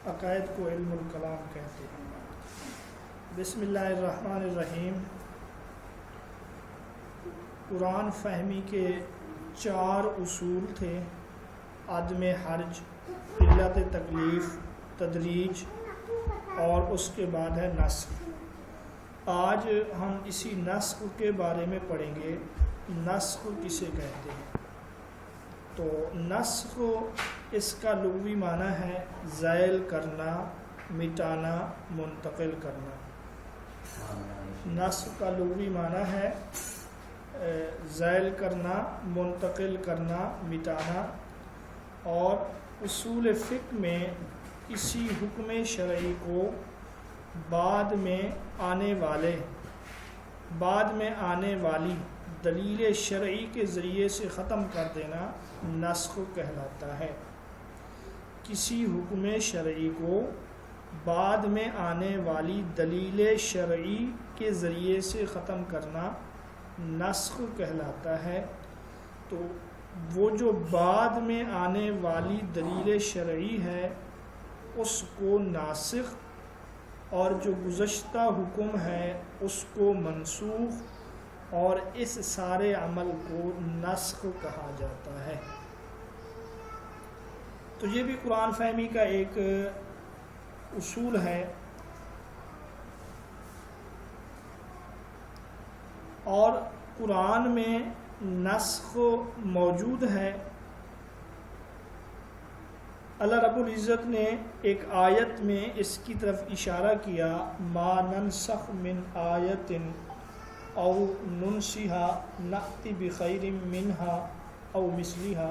عقائد کو علم الکلام کہتے ہیں۔ بسم اللہ الرحمن الرحیم۔ قرآن فہمی کے 4 اصول تھے: عدم حرج، علت تکلیف، تدریج اور اس کے بعد ہے نسخ۔ آج ہم اسی نسخ کے بارے میں پڑھیں گے۔ نسخ کسے کہتے ہیں؟ تو نسخ اس کا لغوی معنی ہے زائل کرنا، مٹانا، منتقل کرنا۔ نسخ کا لغوی معنی ہے زائل کرنا، منتقل کرنا، مٹانا۔ اور اصول فقہ میں کسی حکم شرعی کو بعد میں آنے والی دلیل شرعی کے ذریعے سے ختم کر دینا نسخ کہلاتا ہے۔ کسی حکم شرعی کو بعد میں آنے والی دلیل شرعی کے ذریعے سے ختم کرنا نسخ کہلاتا ہے۔ تو وہ جو بعد میں آنے والی دلیل شرعی ہے اس کو ناسخ، اور جو گزشتہ حکم ہے اس کو منسوخ، اور اس سارے عمل کو نسخ کہا جاتا ہے۔ تو یہ بھی قرآن فہمی کا ایک اصول ہے۔ اور قرآن میں نسخ موجود ہے۔ اللہ رب العزت نے ایک آیت میں اس کی طرف اشارہ کیا، ما ننسخ من آیت او ننسها نأتی بخیر منہا او مثلہا،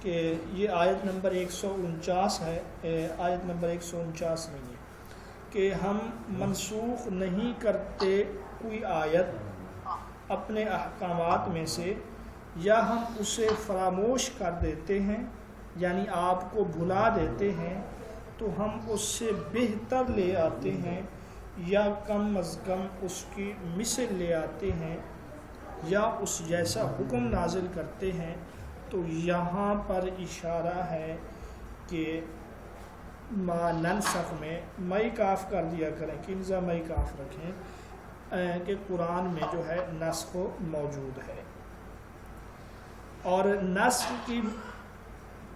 کہ یہ آیت نمبر 149 ہے، آیت نمبر 149 نہیں ہے، کہ ہم منسوخ نہیں کرتے کوئی آیت اپنے احکامات میں سے، یا ہم اسے فراموش کر دیتے ہیں، یعنی آپ کو بھلا دیتے ہیں، تو ہم اس سے بہتر لے آتے ہیں، یا کم از کم اس کی مثل لے آتے ہیں، یا اس جیسا حکم نازل کرتے ہیں۔ تو یہاں پر اشارہ ہے کہ ما ننسخ میں مئی کاف کر دیا کریں، کنزا مئی کاف رکھیں، کہ قرآن میں جو ہے نسخ موجود ہے۔ اور نسخ کی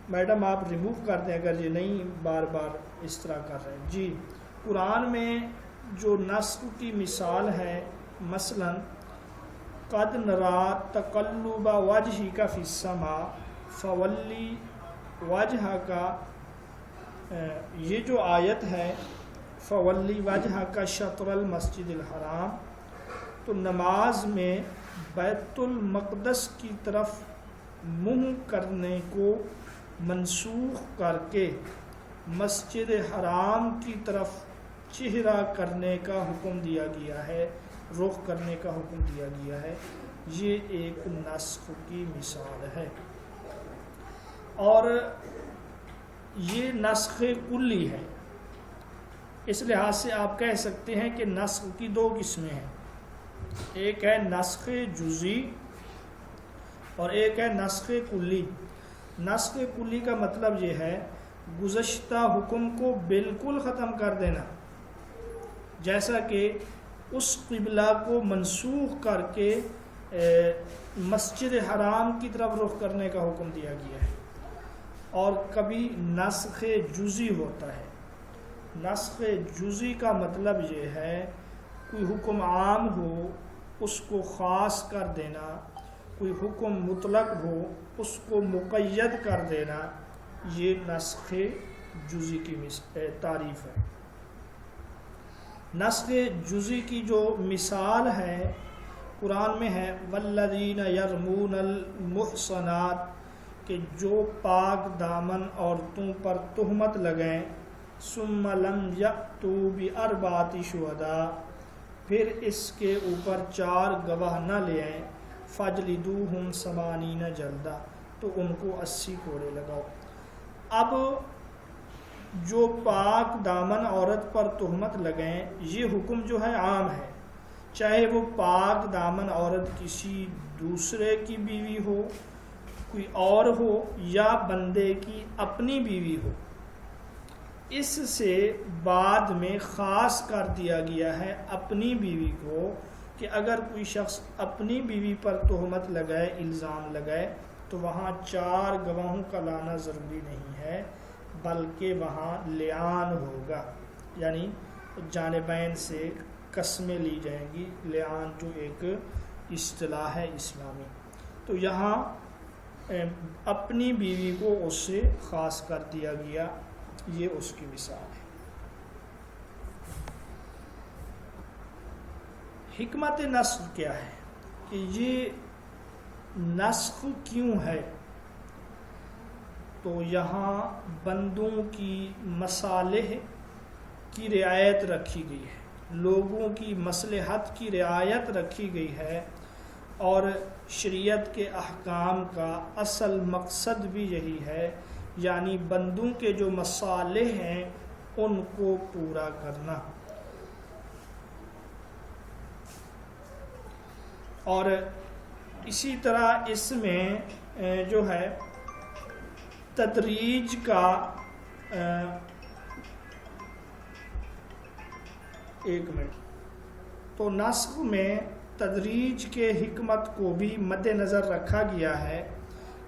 میڈم آپ ریموو کر دیں اگر یہ نہیں بار بار اس طرح کر رہے ہیں۔ جی، قرآن میں جو نسخ کی مثال ہے، مثلا قد نرا تقلب وجہک فی السماء فولی وجہک، یہ جو آیت ہے فولی وجہک شطر المسجد الحرام، تو نماز میں بیت المقدس کی طرف منہ کرنے کو منسوخ کر کے مسجد حرام کی طرف چہرہ کرنے کا حکم دیا گیا ہے، رخ کرنے کا حکم دیا گیا ہے۔ یہ ایک نسخ کی مثال ہے۔ اور یہ نسخ کلی ہے۔ اس لحاظ سے آپ کہہ سکتے ہیں کہ نسخ کی 2 قسمیں ہیں، ایک ہے نسخ جزئی اور ایک ہے نسخ کلی۔ نسخ کلی کا مطلب یہ ہے گزشتہ حکم کو بالکل ختم کر دینا، جیسا کہ اس قبلہ کو منسوخ کر کے مسجد حرام کی طرف رخ کرنے کا حکم دیا گیا ہے۔ اور کبھی نسخ جزئی ہوتا ہے۔ نسخ جزئی کا مطلب یہ ہے کوئی حکم عام ہو اس کو خاص کر دینا، کوئی حکم مطلق ہو اس کو مقید کر دینا، یہ نسخ جزئی کی تعریف ہے۔ نسخ جزئی کی جو مثال ہے قرآن میں ہے والذین یرمون المحصنات، کہ جو پاک دامن عورتوں پر تہمت لگائیں، ثم لم یأتوا بأربعۃ شہداء، پھر اس کے اوپر 4 گواہ نہ لے آئیں، فجلدوہم 80 جلدہ، تو ان کو 80 کوڑے لگاؤ۔ اب جو پاک دامن عورت پر تہمت لگائیں، یہ حکم جو ہے عام ہے، چاہے وہ پاک دامن عورت کسی دوسرے کی بیوی ہو، کوئی اور ہو، یا بندے کی اپنی بیوی ہو۔ اس سے بعد میں خاص کر دیا گیا ہے اپنی بیوی کو کہ اگر کوئی شخص اپنی بیوی پر تہمت لگائے، الزام لگائے، تو وہاں 4 گواہوں کا لانا ضروری نہیں ہے، بلکہ وہاں لعان ہوگا، یعنی جانبین سے قسمیں لی جائیں گی۔ لعان جو ایک اصطلاح ہے اسلامی، تو یہاں اپنی بیوی کو اس سے خاص کر دیا گیا، یہ اس کی مثال ہے۔ حکمت نسخ کیا ہے کہ یہ نسخ کیوں ہے؟ تو یہاں بندوں کی مصالح کی رعایت رکھی گئی ہے، لوگوں کی مصلحت کی رعایت رکھی گئی ہے، اور شریعت کے احکام کا اصل مقصد بھی یہی ہے، یعنی بندوں کے جو مصالح ہیں ان کو پورا کرنا۔ اور اسی طرح اس میں جو ہے تدریج کا ایک منٹ، تو نسخ میں تدریج کے حکمت کو بھی مد نظر رکھا گیا ہے،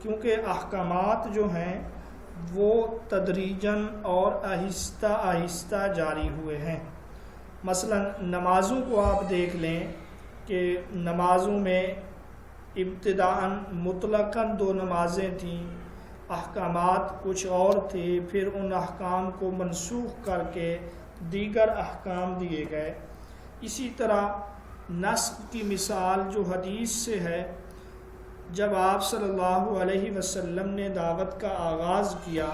کیونکہ احکامات جو ہیں وہ تدریجاً اور آہستہ آہستہ جاری ہوئے ہیں۔ مثلا نمازوں کو آپ دیکھ لیں کہ نمازوں میں ابتداءً مطلقاً 2 نمازیں تھیں، احکامات کچھ اور تھے، پھر ان احکام کو منسوخ کر کے دیگر احکام دیے گئے۔ اسی طرح نسخ کی مثال جو حدیث سے ہے، جب آپ صلی اللہ علیہ وسلم نے دعوت کا آغاز کیا،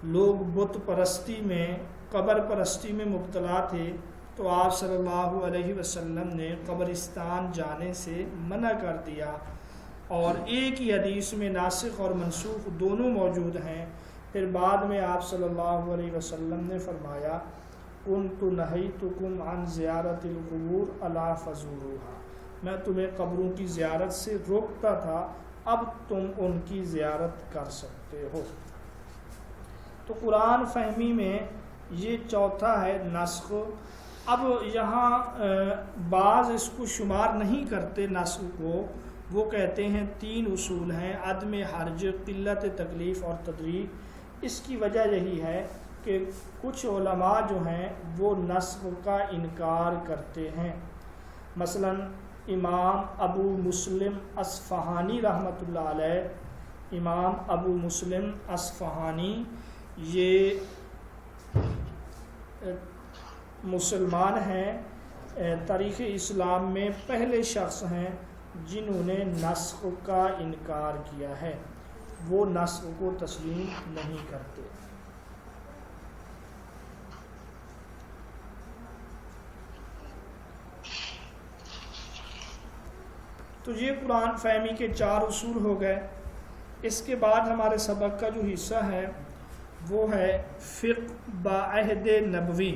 لوگ بت پرستی میں، قبر پرستی میں مبتلا تھے، تو آپ صلی اللہ علیہ وسلم نے قبرستان جانے سے منع کر دیا، اور ایک ہی حدیث میں ناسخ اور منسوخ دونوں موجود ہیں۔ پھر بعد میں آپ صلی اللہ علیہ وسلم نے فرمایا کنت نہیتکم عن زیارت القبور الا فزوروها، میں تمہیں قبروں کی زیارت سے روکتا تھا، اب تم ان کی زیارت کر سکتے ہو۔ تو قرآن فہمی میں یہ چوتھا ہے نسخ۔ اب یہاں بعض اس کو شمار نہیں کرتے نسخ کو، وہ کہتے ہیں 3 اصول ہیں: عدم حرج، قلت تکلیف اور تدریج۔ اس کی وجہ یہی ہے کہ کچھ علماء جو ہیں وہ نسخ کا انکار کرتے ہیں۔ مثلا امام ابو مسلم اصفہانی رحمۃ اللہ علیہ، امام ابو مسلم اصفہانی یہ مسلمان ہیں، تاریخ اسلام میں پہلے شخص ہیں جنہوں نے نسخ کا انکار کیا ہے، وہ نسخ کو تسلیم نہیں کرتے۔ تو یہ قرآن فہمی کے 4 اصول ہو گئے۔ اس کے بعد ہمارے سبق کا جو حصہ ہے وہ ہے فقہ بعہد نبوی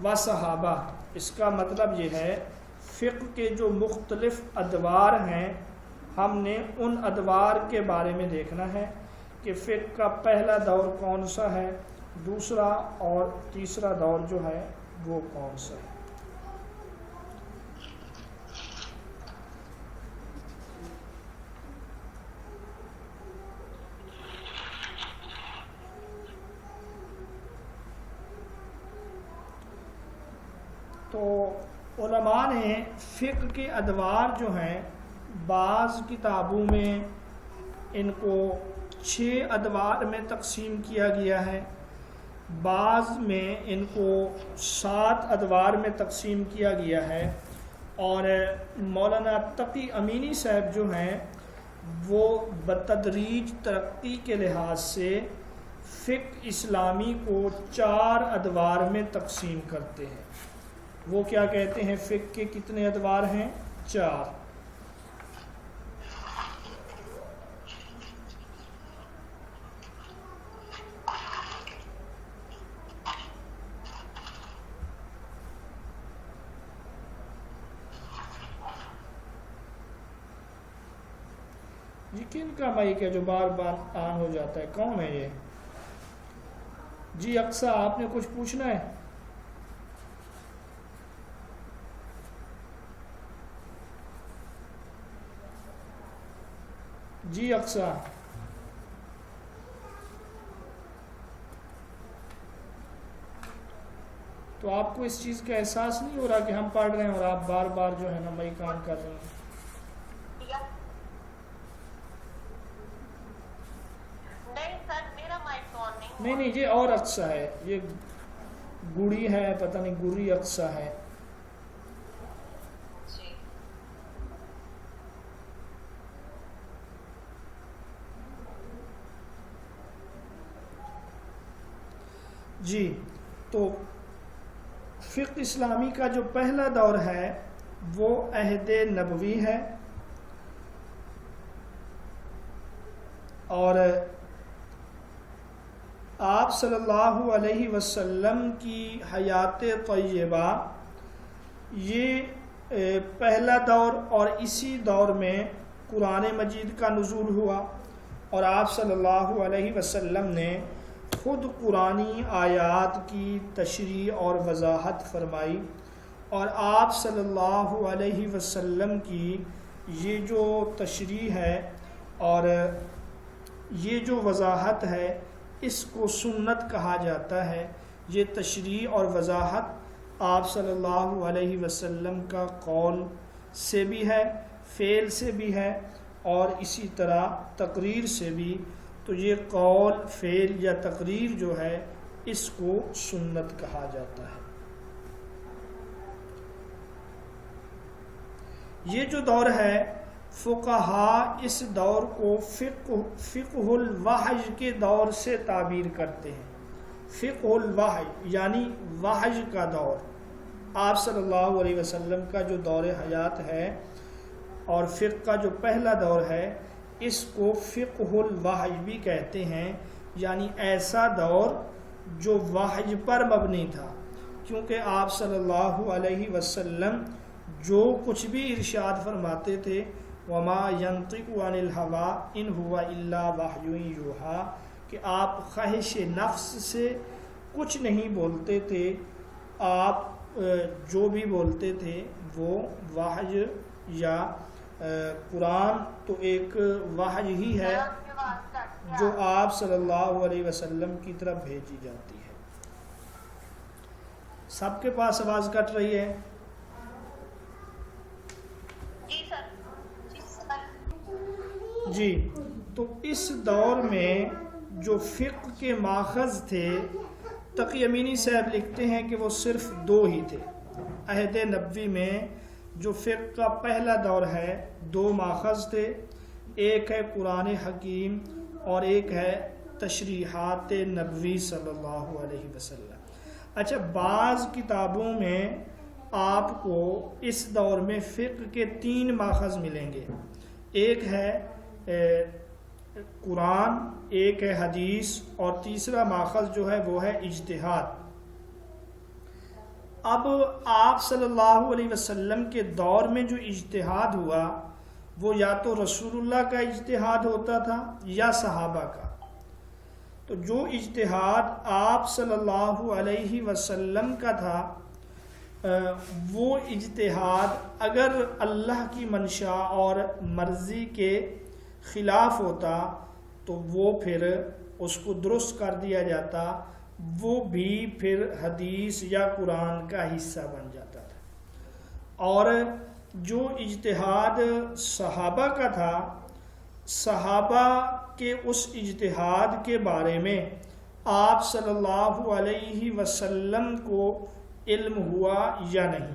و صحابہ۔ اس کا مطلب یہ ہے فقہ کے جو مختلف ادوار ہیں، ہم نے ان ادوار کے بارے میں دیکھنا ہے کہ فقہ کا پہلا دور کون سا ہے، دوسرا اور تیسرا دور جو ہے وہ کون سا ہے۔ تو علماء نے فقہ کے ادوار جو ہیں بعض کتابوں میں ان کو 6 ادوار میں تقسیم کیا گیا ہے، بعض میں ان کو 7 ادوار میں تقسیم کیا گیا ہے، اور مولانا تقی امینی صاحب جو ہیں وہ بتدریج ترقی کے لحاظ سے فقہ اسلامی کو 4 ادوار میں تقسیم کرتے ہیں۔ وہ کیا کہتے ہیں؟ فقہ کے کتنے ادوار ہیں؟ 4۔ یہ کن کا مائک ہے جو بار بار آن ہو جاتا ہے؟ کون ہے یہ؟ جی اقصا، آپ نے کچھ پوچھنا ہے؟ جی اقصا، تو آپ کو اس چیز کا احساس نہیں ہو رہا کہ ہم پڑھ رہے ہیں اور آپ بار بار جو ہے نا وہی کام کر رہے ہیں؟ نہیں سر، میرا مائک آن نہیں ہوا۔ نہیں یہ اور اقصا ہے، یہ گڑی ہے، پتہ نہیں گری اقصا ہے۔ جی جی، تو فقہ اسلامی کا جو پہلا دور ہے وہ عہد نبوی ہے، اور آپ صلی اللہ علیہ وسلم کی حیات طیبہ یہ پہلا دور، اور اسی دور میں قرآن مجید کا نزول ہوا، اور آپ صلی اللہ علیہ وسلم نے خود قرآنی آیات کی تشریح اور وضاحت فرمائی، اور آپ صلی اللہ علیہ وسلم کی یہ جو تشریح ہے اور یہ جو وضاحت ہے اس کو سنت کہا جاتا ہے۔ یہ تشریح اور وضاحت آپ صلی اللہ علیہ وسلم کا قول سے بھی ہے، فعل سے بھی ہے، اور اسی طرح تقریر سے بھی۔ تو یہ قول، فعل یا تقریر جو ہے اس کو سنت کہا جاتا ہے۔ یہ جو دور ہے فقہا اس دور کو فقہ الوحی کے دور سے تعبیر کرتے ہیں۔ فقہ الوحی یعنی وحی کا دور، آپ صلی اللہ علیہ وسلم کا جو دور حیات ہے اور فقہ کا جو پہلا دور ہے اس کو فقہ الوحی بھی کہتے ہیں، یعنی ایسا دور جو وحی پر مبنی تھا، کیونکہ آپ صلی اللہ علیہ وسلم جو کچھ بھی ارشاد فرماتے تھے وما ينطق عن الهوى ان هو الا وحی یوحی، کہ آپ خواہش نفس سے کچھ نہیں بولتے تھے، آپ جو بھی بولتے تھے وہ وحی یا قرآن تو ایک وحی ہی ہے جو آپ صلی اللہ علیہ وسلم کی طرف بھیجی جاتی ہے۔ سب کے پاس آواز کٹ رہی ہے؟ جی، تو اس دور میں جو فقہ کے ماخذ تھے، تقی امینی صاحب لکھتے ہیں کہ وہ صرف دو ہی تھے۔ عہد نبوی میں جو فقہ کا پہلا دور ہے دو ماخذ تھے، ایک ہے قرآن حکیم اور ایک ہے تشریحات نبوی صلی اللہ علیہ وسلم۔ اچھا، بعض کتابوں میں آپ کو اس دور میں فقہ کے تین ماخذ ملیں گے، ایک ہے قرآن، ایک ہے حدیث، اور تیسرا ماخذ جو ہے وہ ہے اجتہاد۔ اب آپ صلی اللہ علیہ وسلم کے دور میں جو اجتہاد ہوا وہ یا تو رسول اللہ کا اجتہاد ہوتا تھا یا صحابہ کا۔ تو جو اجتہاد آپ صلی اللہ علیہ وسلم کا تھا وہ اجتہاد اگر اللہ کی منشا اور مرضی کے خلاف ہوتا تو وہ پھر اس کو درست کر دیا جاتا، وہ بھی پھر حدیث یا قرآن کا حصہ بن جاتا تھا۔ اور جو اجتہاد صحابہ کا تھا، صحابہ کے اس اجتہاد کے بارے میں آپ صلی اللہ علیہ وسلم کو علم ہوا یا نہیں۔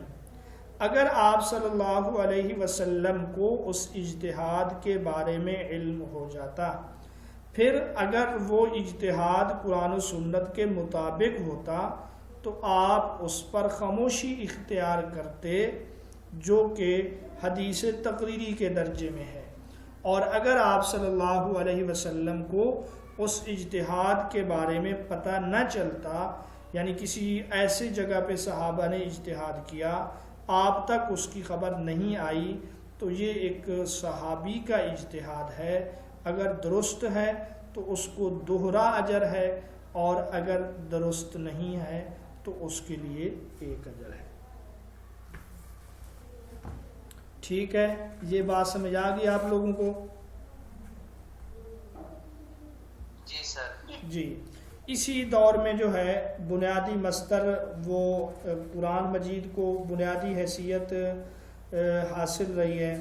اگر آپ صلی اللہ علیہ وسلم کو اس اجتہاد کے بارے میں علم ہو جاتا، پھر اگر وہ اجتہاد قرآن و سنت کے مطابق ہوتا تو آپ اس پر خاموشی اختیار کرتے جو کہ حدیث تقریری کے درجے میں ہے، اور اگر آپ صلی اللہ علیہ وسلم کو اس اجتہاد کے بارے میں پتہ نہ چلتا، یعنی کسی ایسے جگہ پہ صحابہ نے اجتہاد کیا آپ تک اس کی خبر نہیں آئی، تو یہ ایک صحابی کا اجتہاد ہے، اگر درست ہے تو اس کو دوہرا اجر ہے، اور اگر درست نہیں ہے تو اس کے لیے ایک اجر ہے۔ ٹھیک ہے، یہ بات سمجھ آ گئی آپ لوگوں کو؟ جی سر۔ جی، اسی دور میں جو ہے بنیادی مصدر وہ قرآن مجید کو بنیادی حیثیت حاصل رہی ہے،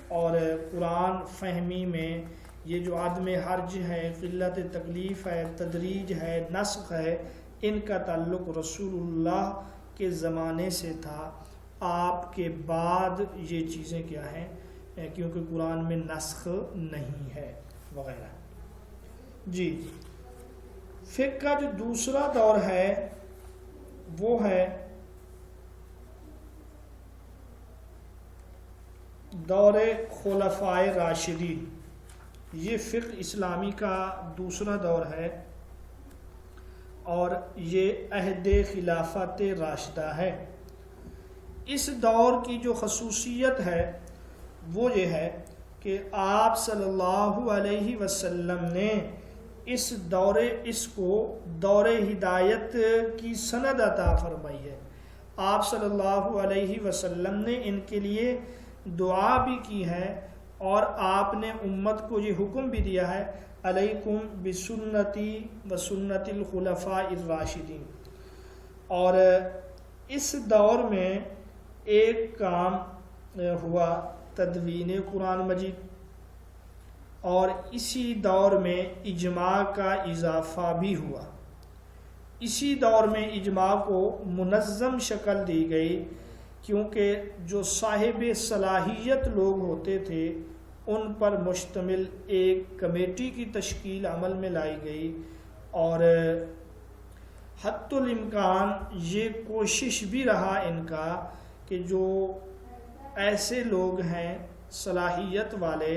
اور قرآن فہمی میں یہ جو عدم حرج ہے، قلت تکلیف ہے، تدریج ہے، نسخ ہے، ان کا تعلق رسول اللہ کے زمانے سے تھا۔ آپ کے بعد یہ چیزیں کیا ہیں، کیونکہ قرآن میں نسخ نہیں ہے وغیرہ۔ جی، فقہ کا جو دوسرا دور ہے وہ ہے دور خلفائے راشدین۔ یہ فقہ اسلامی کا دوسرا دور ہے اور یہ عہد خلافت راشدہ ہے۔ اس دور کی جو خصوصیت ہے وہ یہ ہے کہ آپ صلی اللہ علیہ وسلم نے اس کو دور ہدایت کی سند عطا فرمائی ہے۔ آپ صلی اللہ علیہ وسلم نے ان کے لیے دعا بھی کی ہے، اور آپ نے امت کو یہ حکم بھی دیا ہے، علیکم بسنتی و سنت الخلفاء الراشدین۔ اور اس دور میں ایک کام ہوا، تدوین قرآن مجید، اور اسی دور میں اجماع کا اضافہ بھی ہوا۔ اسی دور میں اجماع کو منظم شکل دی گئی، کیونکہ جو صاحب صلاحیت لوگ ہوتے تھے ان پر مشتمل ایک کمیٹی کی تشکیل عمل میں لائی گئی، اور حتی الامکان یہ کوشش بھی رہا ان کا کہ جو ایسے لوگ ہیں صلاحیت والے،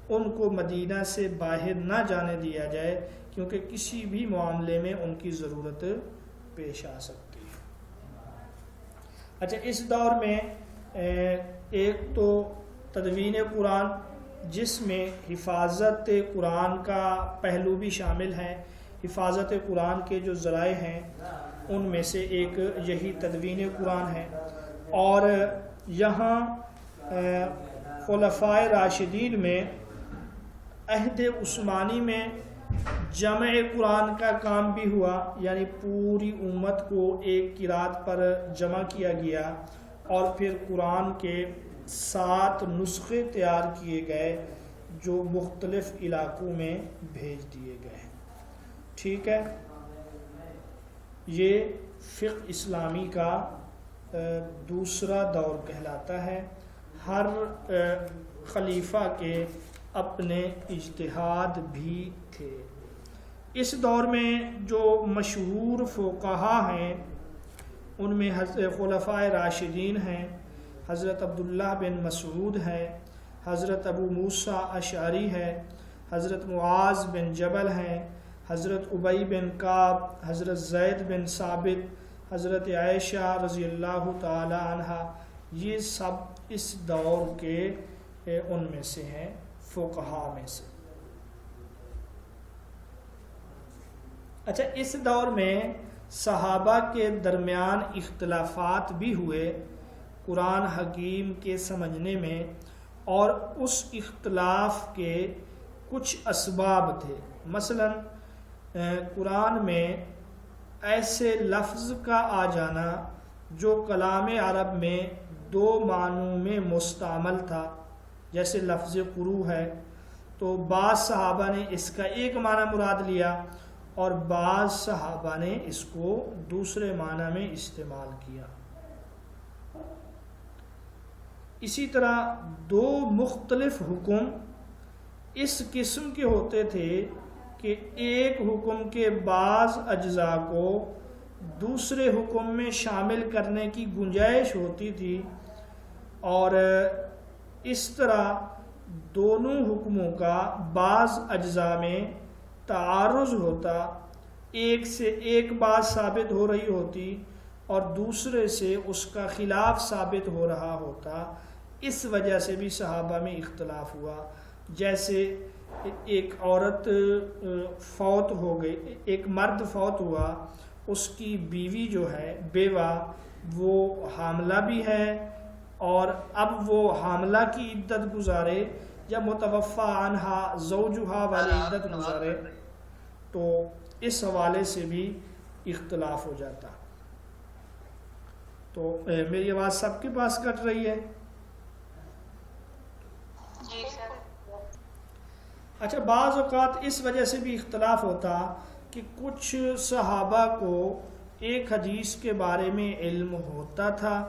ان کو مدینہ سے باہر نہ جانے دیا جائے، کیونکہ کسی بھی معاملے میں ان کی ضرورت پیش آ سکتی ہے۔ اچھا، اس دور میں ایک تو تدوین قرآن، جس میں حفاظت قرآن کا پہلو بھی شامل ہے۔ حفاظت قرآن کے جو ذرائع ہیں ان میں سے ایک یہی تدوین قرآن ہے، اور یہاں خلفائے راشدین میں عہد عثمانی میں جمع قرآن کا کام بھی ہوا، یعنی پوری امت کو ایک قرات پر جمع کیا گیا، اور پھر قرآن کے 7 نسخے تیار کیے گئے جو مختلف علاقوں میں بھیج دیے گئے۔ ٹھیک ہے، یہ فقہ اسلامی کا دوسرا دور کہلاتا ہے۔ ہر خلیفہ کے اپنے اجتہاد بھی تھے۔ اس دور میں جو مشہور فقہا ہیں ان میں خلفائے راشدین ہیں، حضرت عبداللہ بن مسعود ہے، حضرت ابو موسیٰ اشعری ہے، حضرت معاذ بن جبل ہیں، حضرت ابی بن کعب، حضرت زید بن ثابت، حضرت عائشہ رضی اللہ تعالی عنہ، یہ سب اس دور کے ان میں سے ہیں، فقہا میں سے۔ اچھا، اس دور میں صحابہ کے درمیان اختلافات بھی ہوئے قرآن حکیم کے سمجھنے میں، اور اس اختلاف کے کچھ اسباب تھے۔ مثلا قرآن میں ایسے لفظ کا آ جانا جو کلام عرب میں 2 معنوں میں مستعمل تھا، جیسے لفظ قرو ہے، تو بعض صحابہ نے اس کا ایک معنی مراد لیا، اور بعض صحابہ نے اس کو دوسرے معنی میں استعمال کیا۔ اسی طرح 2 مختلف حکم اس قسم کے ہوتے تھے کہ ایک حکم کے بعض اجزاء کو دوسرے حکم میں شامل کرنے کی گنجائش ہوتی تھی، اور اس طرح دونوں حکموں کا بعض اجزاء میں تعارض ہوتا، ایک سے ایک بات ثابت ہو رہی ہوتی اور دوسرے سے اس کا خلاف ثابت ہو رہا ہوتا۔ اس وجہ سے بھی صحابہ میں اختلاف ہوا۔ جیسے ایک عورت فوت ہو گئی، ایک مرد فوت ہوا، اس کی بیوی جو ہے بیوہ وہ حاملہ بھی ہے، اور اب وہ حاملہ کی عدت گزارے یا متوفی عنہا زوجہا والی عدت گزارے، تو اس حوالے سے بھی اختلاف ہو جاتا۔ تو میری آواز سب کے پاس کٹ رہی ہے؟ جی سر۔ اچھا، بعض اوقات اس وجہ سے بھی اختلاف ہوتا کہ کچھ صحابہ کو ایک حدیث کے بارے میں علم ہوتا تھا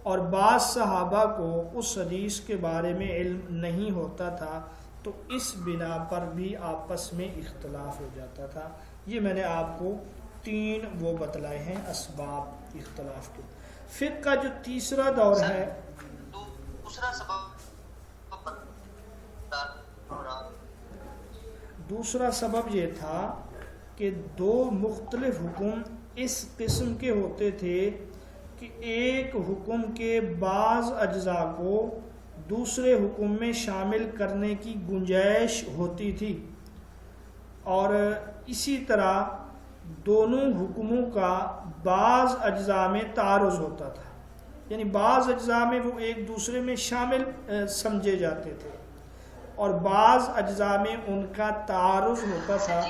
اور بعض صحابہ کو اس حدیث کے بارے میں علم نہیں ہوتا تھا، تو اس بنا پر بھی آپس میں اختلاف ہو جاتا تھا۔ یہ میں نے آپ کو 3 وہ بتلائے ہیں اسباب اختلاف کے۔ فقہ کا جو تیسرا دور ہے، دوسرا سبب دوسرا سبب یہ تھا کہ 2 مختلف حکم اس قسم کے ہوتے تھے کہ ایک حکم کے بعض اجزاء کو دوسرے حکم میں شامل کرنے کی گنجائش ہوتی تھی، اور اسی طرح دونوں حکموں کا بعض اجزاء میں تعارض ہوتا تھا، یعنی بعض اجزاء میں وہ ایک دوسرے میں شامل سمجھے جاتے تھے اور بعض اجزاء میں ان کا تعارض ہوتا تھا۔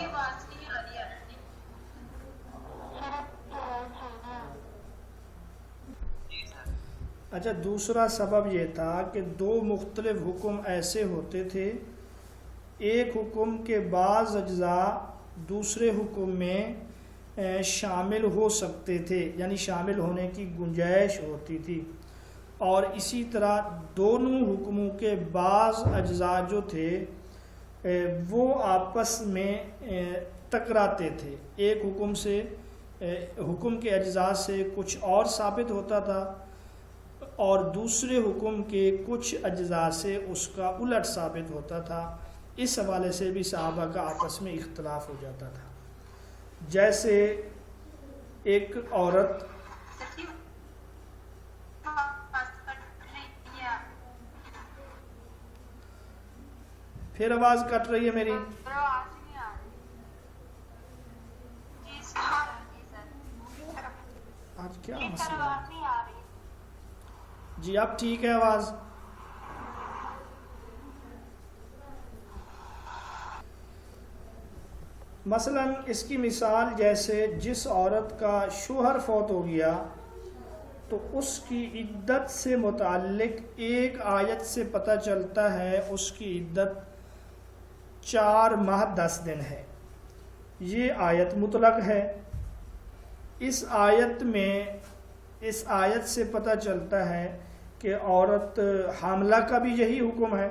اچھا، دوسرا سبب یہ تھا کہ 2 مختلف حکم ایسے ہوتے تھے، ایک حکم کے بعض اجزاء دوسرے حکم میں شامل ہو سکتے تھے، یعنی شامل ہونے کی گنجائش ہوتی تھی، اور اسی طرح دونوں حکموں کے بعض اجزاء جو تھے وہ آپس میں ٹکراتے تھے، ایک حکم کے اجزاء سے کچھ اور ثابت ہوتا تھا اور دوسرے حکم کے کچھ اجزاء سے اس کا الٹ ثابت ہوتا تھا۔ اس حوالے سے بھی صحابہ کا آپس میں اختلاف ہو جاتا تھا۔ جیسے ایک عورت پھر آواز کٹ رہی ہے میری؟ آج کیا مسئلہ ہے؟ جی اب ٹھیک ہے آواز؟ مثلا اس کی مثال جیسے جس عورت کا شوہر فوت ہو گیا تو اس کی عدت سے متعلق ایک آیت سے پتہ چلتا ہے اس کی عدت 4 ماہ 10 دن ہے، یہ آیت مطلق ہے۔ اس آیت سے پتہ چلتا ہے کہ عورت حاملہ کا بھی یہی حکم ہے،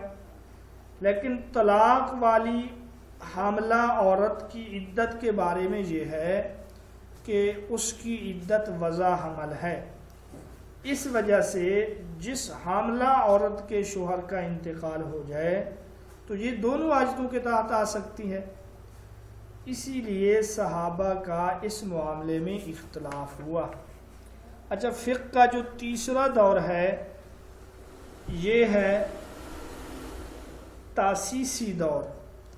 لیکن طلاق والی حاملہ عورت کی عدت کے بارے میں یہ ہے کہ اس کی عدت وضع حمل ہے۔ اس وجہ سے جس حاملہ عورت کے شوہر کا انتقال ہو جائے تو یہ دونوں آیتوں کے تحت آ سکتی ہے، اسی لیے صحابہ کا اس معاملے میں اختلاف ہوا۔ اچھا، فقہ کا جو تیسرا دور ہے یہ ہے تاسیسی دور،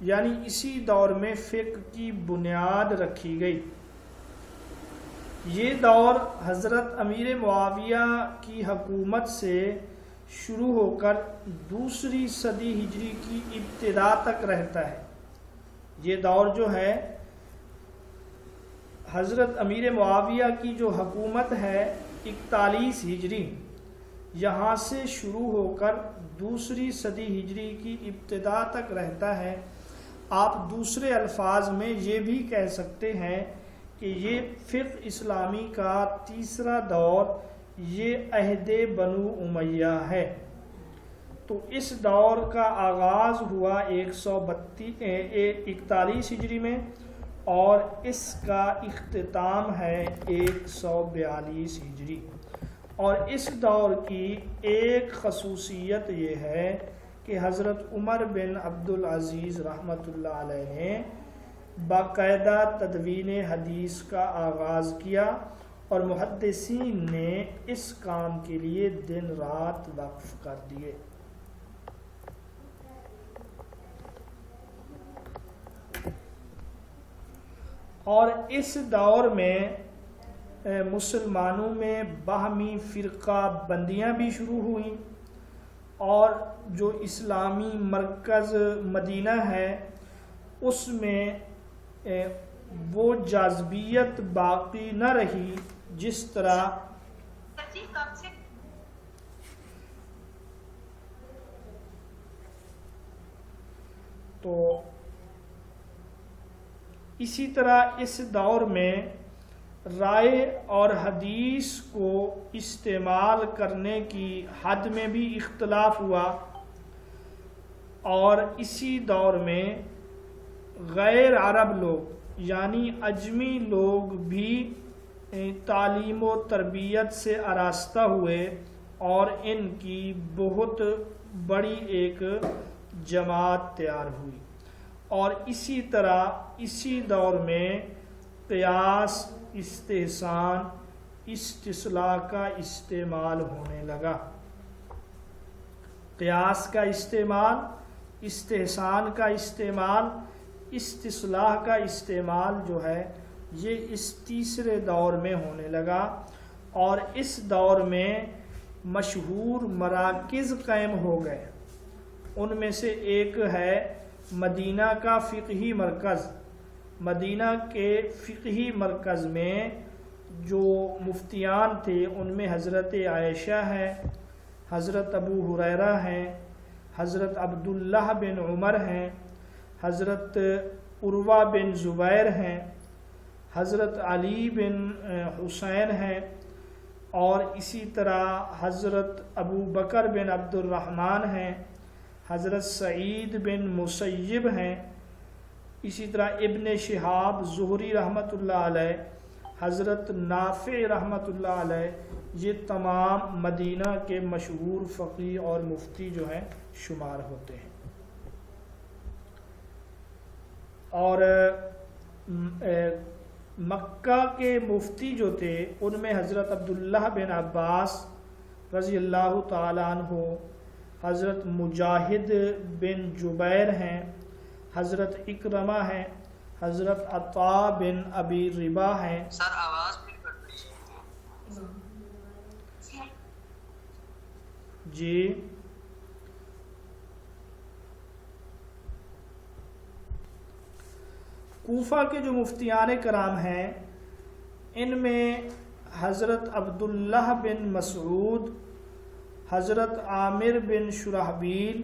یعنی اسی دور میں فقہ کی بنیاد رکھی گئی۔ یہ دور حضرت امیر معاویہ کی حکومت سے شروع ہو کر 2 صدی ہجری کی ابتدا تک رہتا ہے۔ یہ دور جو ہے حضرت امیر معاویہ کی جو حکومت ہے 41 ہجری، یہاں سے شروع ہو کر 2 صدی ہجری کی ابتدا تک رہتا ہے۔ آپ دوسرے الفاظ میں یہ بھی کہہ سکتے ہیں کہ یہ فقہ اسلامی کا تیسرا دور یہ عہد بنو امیہ ہے۔ تو اس دور کا آغاز ہوا 41 ہجری میں اور اس کا اختتام ہے 142 ہجری۔ اور اس دور کی ایک خصوصیت یہ ہے کہ حضرت عمر بن عبدالعزیز رحمۃ اللہ علیہ نے باقاعدہ تدوین حدیث کا آغاز کیا اور محدثین نے اس کام کے لیے دن رات وقف کر دیے۔ اور اس دور میں مسلمانوں میں باہمی فرقہ بندیاں بھی شروع ہوئیں، اور جو اسلامی مرکز مدینہ ہے اس میں وہ جاذبیت باقی نہ رہی جس طرح تو اسی طرح اس دور میں رائے اور حدیث کو استعمال کرنے کی حد میں بھی اختلاف ہوا، اور اسی دور میں غیر عرب لوگ یعنی اجمی لوگ بھی تعلیم و تربیت سے آراستہ ہوئے، اور ان کی بہت بڑی ایک جماعت تیار ہوئی۔ اور اسی طرح اسی دور میں قیاس، استحسان، استصلاح کا استعمال ہونے لگا۔ قیاس کا استعمال، استحسان کا استعمال، استصلاح کا استعمال جو ہے یہ اس تیسرے دور میں ہونے لگا، اور اس دور میں مشہور مراکز قائم ہو گئے۔ ان میں سے ایک ہے مدینہ کا فقہی مرکز۔ مدینہ کے فقہی مرکز میں جو مفتیان تھے ان میں حضرت عائشہ ہے، حضرت ابو ہریرہ ہیں، حضرت عبداللہ بن عمر ہیں، حضرت عروہ بن زبیر ہیں، حضرت علی بن حسین ہیں، اور اسی طرح حضرت ابو بکر بن عبد الرحمن ہیں، حضرت سعید بن مسیب ہیں، اسی طرح ابن شہاب زہری رحمۃ اللہ علیہ، حضرت نافع رحمۃ اللہ علیہ، یہ تمام مدینہ کے مشہور فقیہ اور مفتی جو ہیں شمار ہوتے ہیں۔ اور مکہ کے مفتی جو تھے ان میں حضرت عبداللہ بن عباس رضی اللہ تعالیٰ عنہ، حضرت مجاہد بن جبیر ہیں، حضرت اکرمہ ہیں، حضرت عطا بن ابی ربا ہیں۔ سر آواز بھی کٹ رہی ہے۔ جی کوفہ کے جو مفتیان کرام ہیں ان میں حضرت عبداللہ بن مسعود، حضرت عامر بن شرحبیل،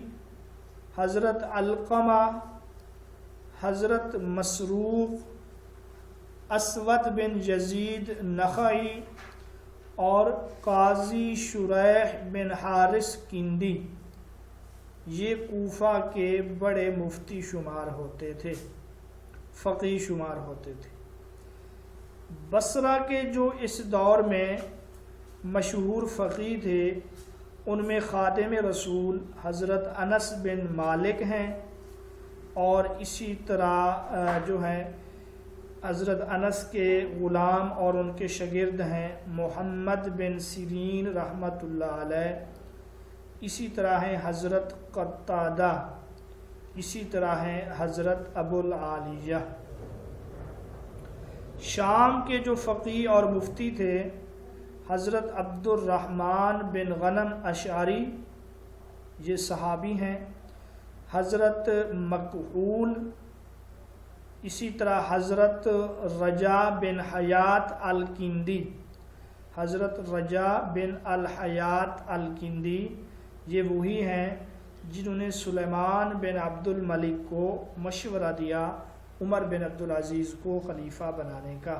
حضرت علقمہ، حضرت مسروق، اسود بن یزید نخعی، اور قاضی شریح بن حارث کندی، یہ کوفہ کے بڑے مفتی شمار ہوتے تھے، فقیہ شمار ہوتے تھے۔ بصرہ کے جو اس دور میں مشہور فقیہ تھے ان میں خادم رسول حضرت انس بن مالک ہیں، اور اسی طرح جو ہیں حضرت انس کے غلام اور ان کے شاگرد ہیں محمد بن سیرین رحمۃ اللہ علیہ، اسی طرح ہیں حضرت قتادہ، اسی طرح ہیں حضرت ابو العالیہ۔ شام کے جو فقیہ اور مفتی تھے حضرت عبد الرحمن بن غنم اشعری، یہ صحابی ہیں، حضرت مکحول، اسی طرح حضرت رجا بن حیات الکندی، حضرت رجا بن الحیات الکندی، یہ وہی ہیں جنہوں نے سلیمان بن عبد الملک کو مشورہ دیا عمر بن عبدالعزیز کو خلیفہ بنانے کا۔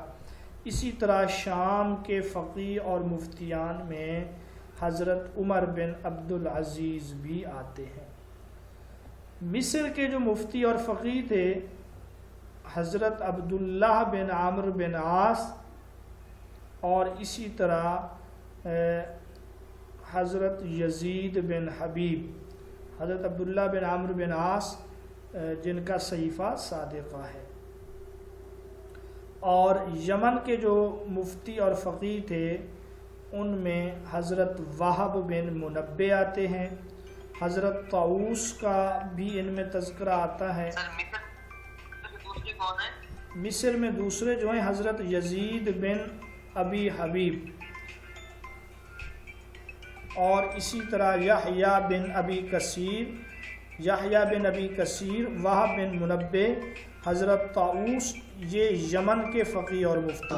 اسی طرح شام کے فقیہ اور مفتیان میں حضرت عمر بن عبدالعزیز بھی آتے ہیں۔ مصر کے جو مفتی اور فقیہ تھے حضرت عبداللہ بن عمرو بن عاص، اور اسی طرح حضرت یزید بن حبیب، حضرت عبداللہ بن عمرو بن عاص جن کا صحیفہ صادقہ ہے۔ اور یمن کے جو مفتی اور فقیہ تھے ان میں حضرت وہب بن منبع آتے ہیں، حضرت طاؤس کا بھی ان میں تذکرہ آتا ہے۔ سر مصر دوسرے کون ہیں؟ مصر میں دوسرے جو ہیں حضرت یزید بن ابی حبیب، اور اسی طرح یحییٰ بن ابی کثیر، وہب بن منبہ، حضرت طاؤس، یہ یمن کے فقیہ اور مفتی۔